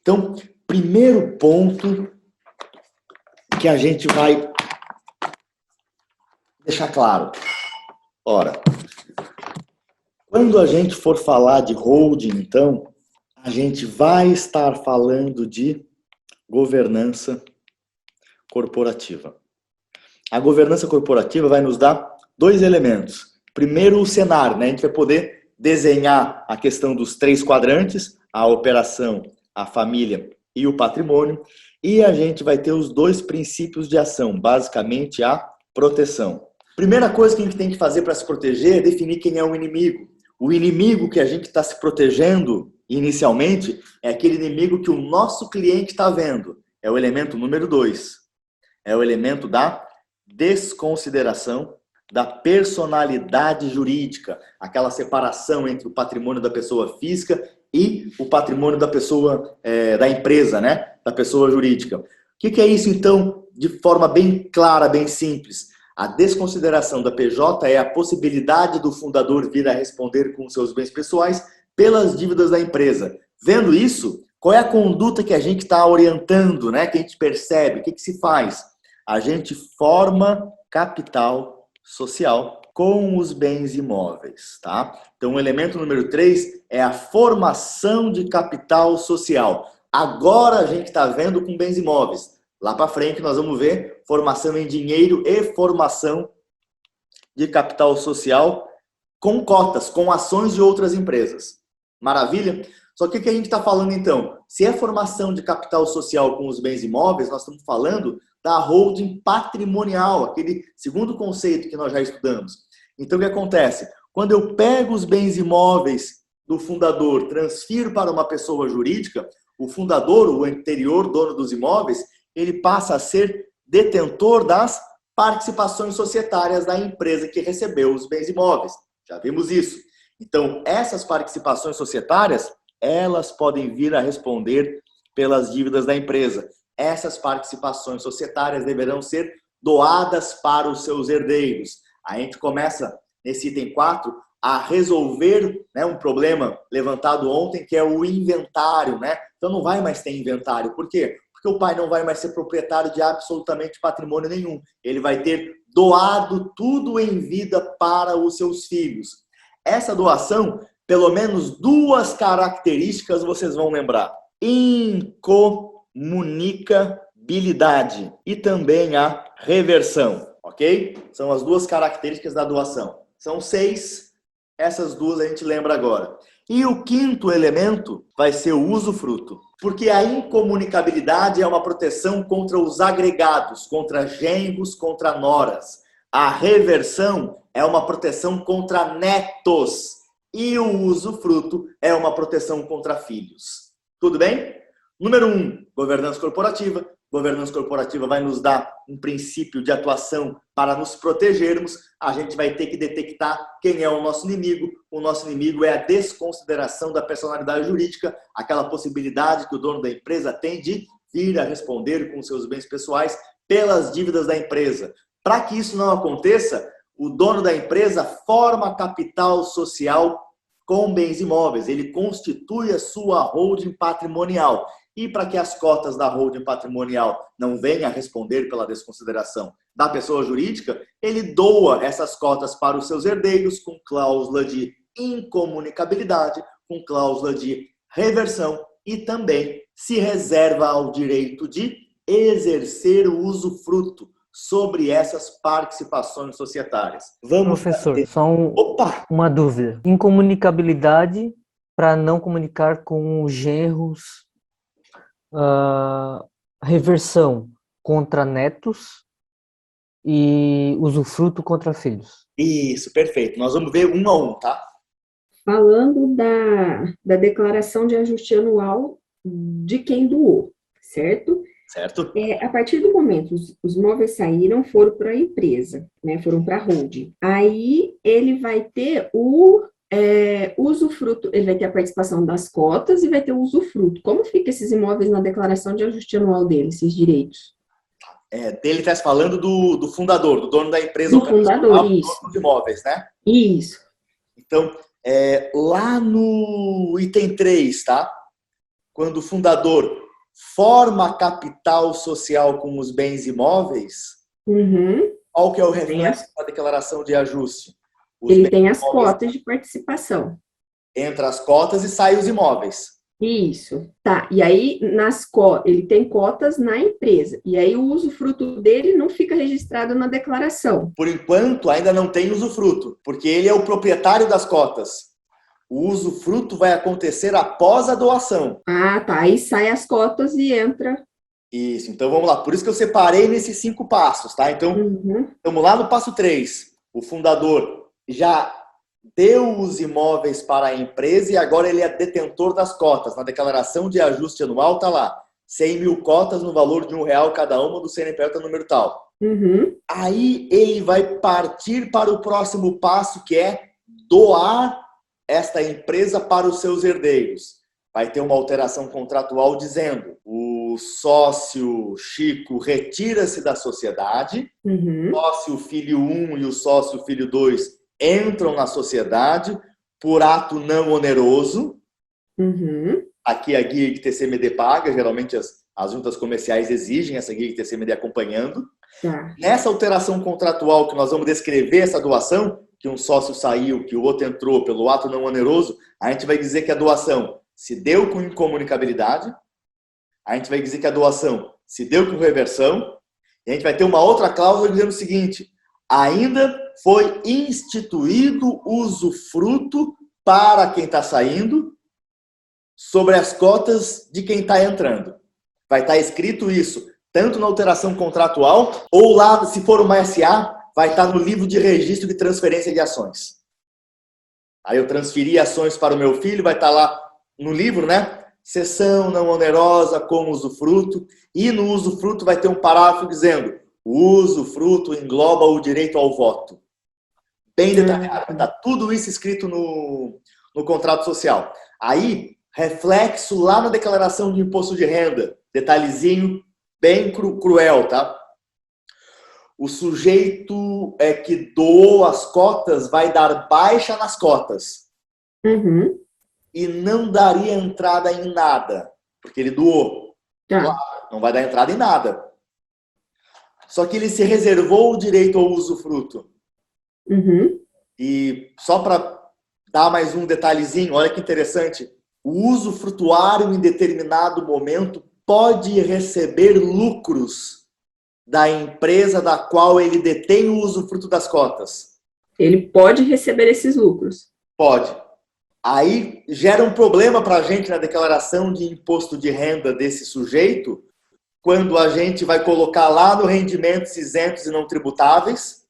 Então, primeiro ponto que a gente vai deixar claro. Ora, quando a gente for falar de holding, então, a gente vai estar falando de governança corporativa. A governança corporativa vai nos dar dois elementos. Primeiro, o cenário, né? A gente vai poder desenhar a questão dos 3 quadrantes, a operação, a família e o patrimônio, e a gente vai ter os 2 princípios de ação, basicamente a proteção. Primeira coisa que a gente tem que fazer para se proteger é definir quem é o inimigo. O inimigo que a gente está se protegendo inicialmente é aquele inimigo que o nosso cliente está vendo. É o elemento número 2. É o elemento da desconsideração da personalidade jurídica, aquela separação entre o patrimônio da pessoa física e o patrimônio da pessoa, da empresa, né? Da pessoa jurídica. O que é isso, então, de forma bem clara, bem simples? A desconsideração da PJ é a possibilidade do fundador vir a responder com seus bens pessoais pelas dívidas da empresa. Vendo isso, qual é a conduta que a gente está orientando, né? Que a gente percebe? O que se faz? A gente forma capital social com os bens imóveis, tá? Então, o elemento número 3 é a formação de capital social. Agora a gente está vendo com bens imóveis. Lá para frente nós vamos ver formação em dinheiro e formação de capital social com cotas, com ações de outras empresas. Maravilha? Só que o que a gente está falando então? Se é formação de capital social com os bens imóveis, nós estamos falando da holding patrimonial, aquele segundo conceito que nós já estudamos. Então o que acontece? Quando eu pego os bens imóveis do fundador, transfiro para uma pessoa jurídica, o fundador, o anterior dono dos imóveis, ele passa a ser detentor das participações societárias da empresa que recebeu os bens imóveis. Já vimos isso. Então, essas participações societárias, elas podem vir a responder pelas dívidas da empresa. Essas participações societárias deverão ser doadas para os seus herdeiros. A gente começa, nesse item 4, a resolver, né, um problema levantado ontem, que é o inventário, né? Então, não vai mais ter inventário. Por quê? Porque o pai não vai mais ser proprietário de absolutamente patrimônio nenhum. Ele vai ter doado tudo em vida para os seus filhos. Essa doação, pelo menos 2 características vocês vão lembrar. Incomunicabilidade e também a reversão, ok? São as 2 características da doação. São 6, essas 2 a gente lembra agora. E o 5º elemento vai ser o usufruto. Porque a incomunicabilidade é uma proteção contra os agregados, contra genros, contra noras. A reversão é uma proteção contra netos. E o usufruto é uma proteção contra filhos. Tudo bem? Número 1, governança corporativa. Governança corporativa vai nos dar um princípio de atuação para nos protegermos. A gente vai ter que detectar quem é o nosso inimigo. O nosso inimigo é a desconsideração da personalidade jurídica, aquela possibilidade que o dono da empresa tem de vir a responder com seus bens pessoais pelas dívidas da empresa. Para que isso não aconteça, o dono da empresa forma capital social com bens imóveis. Ele constitui a sua holding patrimonial. E para que as cotas da holding patrimonial não venham a responder pela desconsideração da pessoa jurídica, ele doa essas cotas para os seus herdeiros com cláusula de incomunicabilidade, com cláusula de reversão e também se reserva ao direito de exercer o usufruto sobre essas participações societárias. Vamos, professor, só uma dúvida. Incomunicabilidade para não comunicar com os genros, reversão contra netos e usufruto contra filhos. Isso, perfeito. Nós vamos ver um a um, tá? Falando da declaração de ajuste anual de quem doou, certo? Certo. A partir do momento os imóveis saíram, foram para a empresa, né? Foram para a holding. Aí ele vai ter o usufruto, ele vai ter a participação das cotas e vai ter o usufruto. Como fica esses imóveis na declaração de ajuste anual dele, esses direitos? Ele está falando do fundador, do dono da empresa. Do fundador, isso. Dos imóveis, né? Isso. Então, lá no item 3, tá? quando o fundador forma capital social com os bens imóveis, qual que é o reflexo da declaração de ajuste? Ele tem as cotas de participação. Entra as cotas e sai os imóveis. Isso, tá. E aí, ele tem cotas na empresa. E aí, o usufruto dele não fica registrado na declaração. Por enquanto, ainda não tem usufruto, porque ele é o proprietário das cotas. O usufruto vai acontecer após a doação. Ah, tá. Aí sai as cotas e entra. Isso, então vamos lá. Por isso que eu separei nesses 5 passos, tá? Então, vamos lá no passo 3. O fundador já deu os imóveis para a empresa e agora ele é detentor das cotas. Na declaração de ajuste anual está lá, 100 mil cotas no valor de R$1 cada uma do CNPJ número tal. Aí ele vai partir para o próximo passo, que é doar esta empresa para os seus herdeiros. Vai ter uma alteração contratual dizendo: o sócio Chico retira-se da sociedade, o sócio filho 1 e o sócio filho 2 entram na sociedade por ato não oneroso. Aqui a guia que TCMD paga, geralmente as juntas comerciais exigem essa guia que TCMD acompanhando. Nessa alteração contratual que nós vamos descrever essa doação, que um sócio saiu, que o outro entrou pelo ato não oneroso, a gente vai dizer que a doação se deu com incomunicabilidade, a gente vai dizer que a doação se deu com reversão, e a gente vai ter uma outra cláusula dizendo o seguinte: ainda foi instituído usufruto para quem está saindo sobre as cotas de quem está entrando. Vai estar escrito isso, tanto na alteração contratual, ou lá, se for uma SA, vai estar no livro de registro de transferência de ações. Aí eu transferi ações para o meu filho, vai estar lá no livro, né? Cessão não onerosa com usufruto, e no usufruto vai ter um parágrafo dizendo: o usufruto engloba o direito ao voto. Bem detalhado, está tudo isso escrito no contrato social. Aí, reflexo lá na declaração de imposto de renda, detalhezinho bem cruel, tá? O sujeito que doou as cotas vai dar baixa nas cotas. E não daria entrada em nada, porque ele doou. Claro, não vai dar entrada em nada. Só que ele se reservou o direito ao usufruto. E só para dar mais um detalhezinho, olha que interessante. O usufrutuário, em determinado momento, pode receber lucros da empresa da qual ele detém o usufruto das cotas. Ele pode receber esses lucros? Pode. Aí gera um problema para a gente na declaração de imposto de renda desse sujeito, quando a gente vai colocar lá no rendimentos isentos e não tributáveis,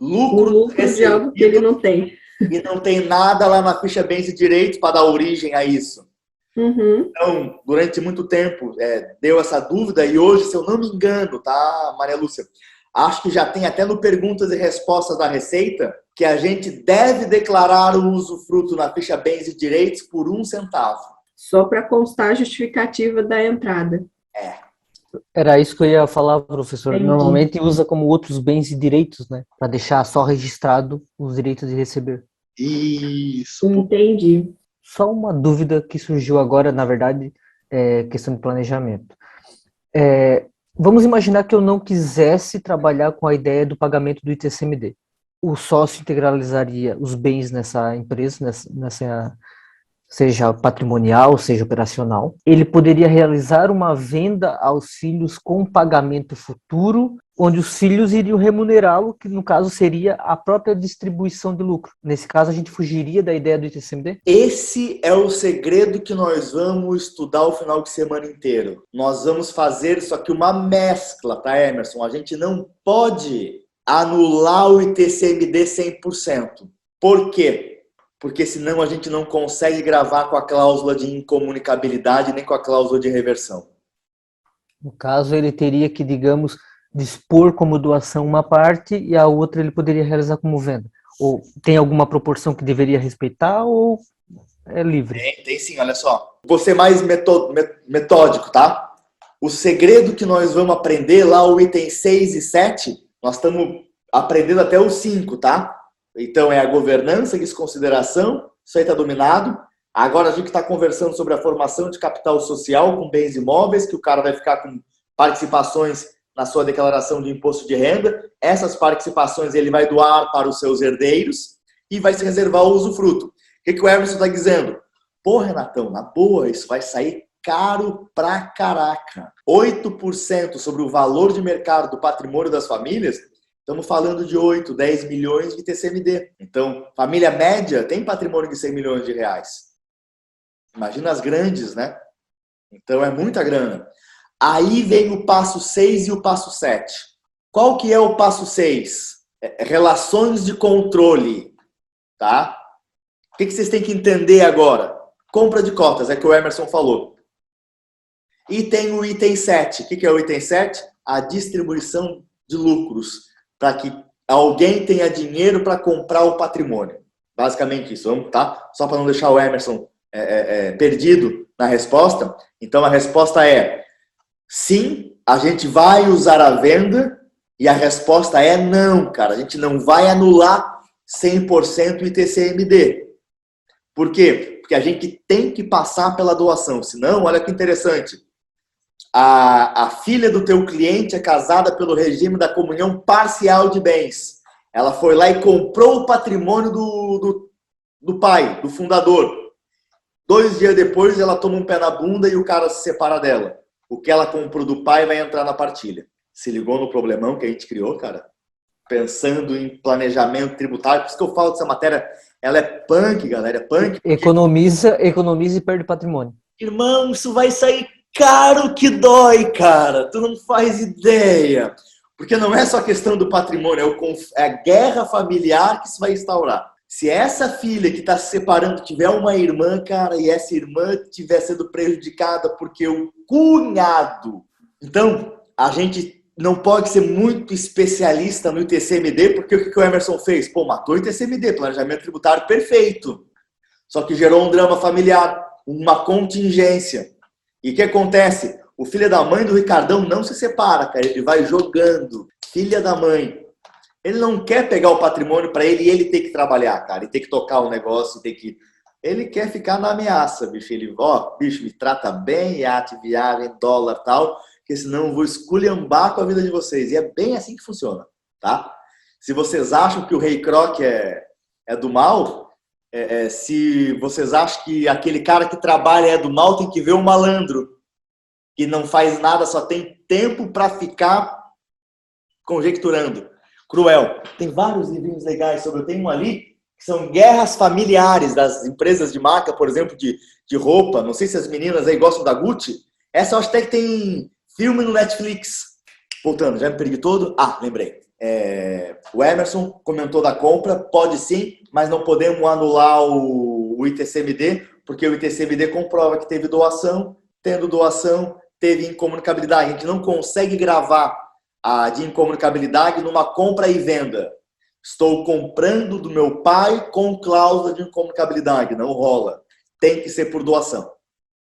lucro de algo que ele não tem. E não tem nada lá na ficha bens e direitos para dar origem a isso. Então, durante muito tempo, deu essa dúvida, e hoje, se eu não me engano, tá, Maria Lúcia? Acho que já tem até no Perguntas e Respostas da Receita que a gente deve declarar o usufruto na ficha bens e direitos por 1 centavo. Só para constar a justificativa da entrada. Era isso que eu ia falar, professor. Entendi. Normalmente usa como outros bens e direitos, né? Para deixar só registrado os direitos de receber. Isso. Entendi. Só uma dúvida que surgiu agora, na verdade, questão de planejamento. Vamos imaginar que eu não quisesse trabalhar com a ideia do pagamento do ITCMD. O sócio integralizaria os bens nessa empresa, seja patrimonial, seja operacional. Ele poderia realizar uma venda aos filhos com pagamento futuro, onde os filhos iriam remunerá-lo, que no caso seria a própria distribuição de lucro. Nesse caso, a gente fugiria da ideia do ITCMD? Esse é o segredo que nós vamos estudar o final de semana inteiro. Nós vamos fazer isso aqui uma mescla, tá, Emerson? A gente não pode anular o ITCMD 100%. Por quê? Porque senão a gente não consegue gravar com a cláusula de incomunicabilidade nem com a cláusula de reversão. No caso, ele teria que, digamos, dispor como doação uma parte e a outra ele poderia realizar como venda. Ou tem alguma proporção que deveria respeitar ou é livre? Tem sim, olha só. Vou ser mais metódico, tá? O segredo que nós vamos aprender lá, o item 6 e 7, nós estamos aprendendo até o 5, tá? Então, é a governança, desconsideração, isso aí está dominado. Agora a gente está conversando sobre a formação de capital social com bens imóveis, que o cara vai ficar com participações na sua declaração de imposto de renda. Essas participações ele vai doar para os seus herdeiros e vai se reservar o usufruto. O que o Emerson está dizendo? Pô, Renatão, na boa, isso vai sair caro pra caraca. 8% sobre o valor de mercado do patrimônio das famílias, estamos falando de 8, 10 milhões de TCMD. Então, família média tem patrimônio de 100 milhões de reais. Imagina as grandes, né? Então, é muita grana. Aí vem o passo 6 e o passo 7. Qual que é o passo 6? Relações de controle, tá? O que vocês têm que entender agora? Compra de cotas, é que o Emerson falou. E tem o item 7. O que é o item 7? A distribuição de lucros, para que alguém tenha dinheiro para comprar o patrimônio. Basicamente isso, vamos, tá? Só para não deixar o Emerson perdido na resposta. Então a resposta é sim, a gente vai usar a venda, e a resposta é não, cara. A gente não vai anular 100% o ITCMD. Por quê? Porque a gente tem que passar pela doação. Senão, olha que interessante. A filha do teu cliente é casada pelo regime da comunhão parcial de bens. Ela foi lá e comprou o patrimônio do pai, do fundador. 2 dias depois, ela toma um pé na bunda e o cara se separa dela. O que ela comprou do pai vai entrar na partilha. Se ligou no problemão que a gente criou, cara? Pensando em planejamento tributário. Por isso que eu falo dessa matéria. Ela é punk, galera. É punk. Porque... Economiza e perde patrimônio. Irmão, isso vai sair caro que dói, cara. Tu não faz ideia. Porque não é só questão do patrimônio. É a guerra familiar que se vai instaurar. Se essa filha que está se separando tiver uma irmã, cara, e essa irmã estiver sendo prejudicada porque o cunhado... Então, a gente não pode ser muito especialista no ITCMD, porque o que o Emerson fez? Pô, matou o ITCMD, planejamento tributário perfeito. Só que gerou um drama familiar, uma contingência. E o que acontece? O filho da mãe do Ricardão não se separa, cara. Ele vai jogando. Filha da mãe. Ele não quer pegar o patrimônio para ele e ele ter que trabalhar, cara. Ele tem que tocar o negócio, Ele quer ficar na ameaça, bicho. Ele, bicho, me trata bem, iate, viagem, dólar, tal, porque senão eu vou esculhambar com a vida de vocês. E é bem assim que funciona, tá? Se vocês acham que o Rei Croc é do mal, se vocês acham que aquele cara que trabalha é do mal, tem que ver o malandro, que não faz nada, só tem tempo para ficar conjecturando. Cruel. Tem vários livrinhos legais sobre. Eu tenho um ali que são guerras familiares das empresas de marca, por exemplo, de roupa. Não sei se as meninas aí gostam da Gucci. Essa eu acho até que tem filme no Netflix. Voltando, já me perdi todo. Lembrei. O Emerson comentou da compra. Pode sim, mas não podemos anular o ITCMD, porque o ITCMD comprova que teve doação. Tendo doação, teve incomunicabilidade. A gente não consegue gravar a de incomunicabilidade numa compra e venda. Estou comprando do meu pai com cláusula de incomunicabilidade. Não rola. Tem que ser por doação.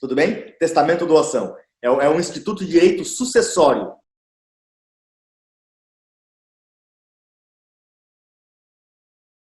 Tudo bem? Testamento ou doação. É um instituto de direito sucessório.